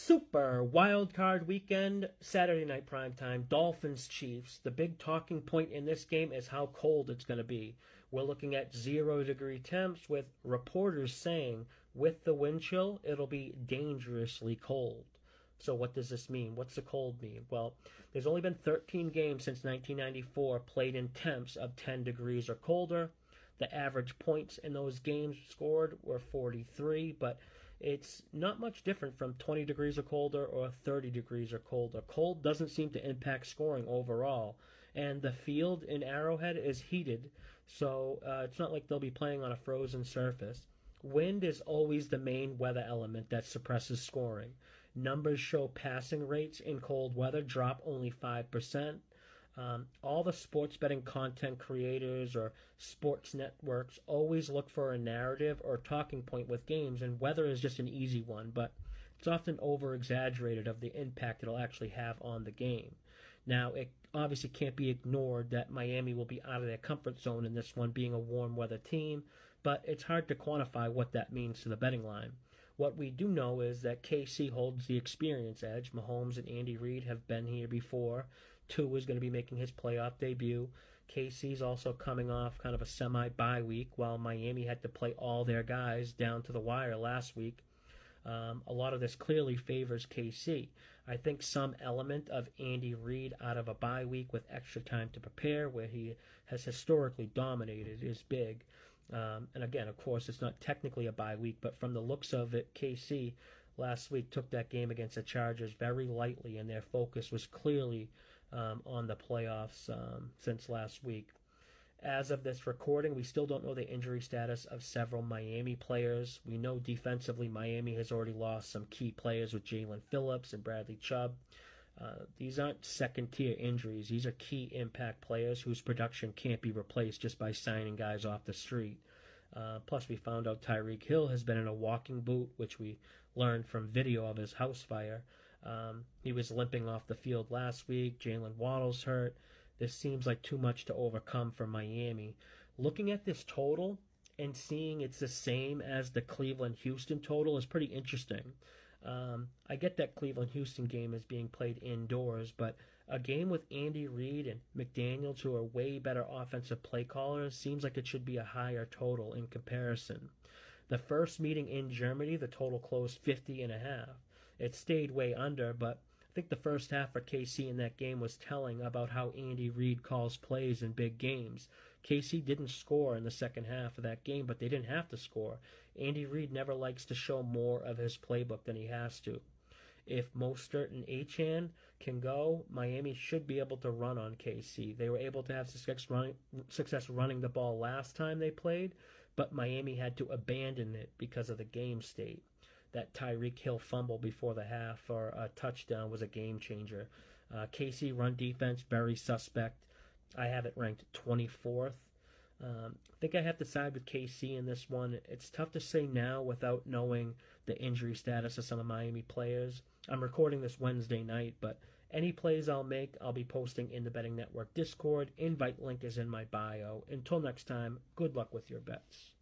Super Wildcard weekend, Saturday night primetime, Dolphins Chiefs. The big talking point in this game is how cold it's going to be. We're looking at 0-degree temps with reporters saying with the wind chill, it'll be dangerously cold. So what does this mean? What's the cold mean? Well, there's only been 13 games since 1994 played in temps of 10 degrees or colder. The average points in those games scored were 43, but it's not much different from 20 degrees or colder or 30 degrees or colder. Cold doesn't seem to impact scoring overall. And the field in Arrowhead is heated, so it's not like they'll be playing on a frozen surface. Wind is always the main weather element that suppresses scoring. Numbers show passing rates in cold weather drop only 5%. All the sports betting content creators or sports networks always look for a narrative or talking point with games, and weather is just an easy one, but it's often over-exaggerated of the impact it'll actually have on the game. Now, it obviously can't be ignored that Miami will be out of their comfort zone in this one, being a warm weather team, but it's hard to quantify what that means to the betting line. What we do know is that KC holds the experience edge. Mahomes and Andy Reid have been here before. Tua is going to be making his playoff debut. KC's also coming off kind of a semi-bye week, while Miami had to play all their guys down to the wire last week. A lot of this clearly favors KC. I think some element of Andy Reid out of a bye week with extra time to prepare, where he has historically dominated, is big. And again, of course, it's not technically a bye week, but from the looks of it, KC last week took that game against the Chargers very lightly, and their focus was clearly on the playoffs since last week. As of this recording, we still don't know the injury status of several Miami players. We know defensively Miami has already lost some key players with Jalen Phillips and Bradley Chubb. These aren't second-tier injuries. These are key impact players whose production can't be replaced just by signing guys off the street. Plus, we found out Tyreek Hill has been in a walking boot, which we learned from video of his house fire. He was limping off the field last week. Jalen Waddle's hurt. This seems like too much to overcome for Miami. Looking at this total and seeing it's the same as the Cleveland-Houston total is pretty interesting. I get that Cleveland-Houston game is being played indoors, but a game with Andy Reid and McDaniels, who are way better offensive play callers, seems like it should be a higher total in comparison. The first meeting in Germany, the total closed 50.5. It stayed way under, but I think the first half for KC in that game was telling about how Andy Reid calls plays in big games. KC didn't score in the second half of that game, but they didn't have to score. Andy Reid never likes to show more of his playbook than he has to. If Mostert and Achane can go, Miami should be able to run on KC. They were able to have success running the ball last time they played, but Miami had to abandon it because of the game state. That Tyreek Hill fumble before the half for a touchdown was a game changer. KC run defense, very suspect. I have it ranked 24th. I think I have to side with KC in this one. It's tough to say now without knowing the injury status of some of Miami players. I'm recording this Wednesday night, but any plays I'll make, I'll be posting in the Betting Network Discord. Invite link is in my bio. Until next time, good luck with your bets.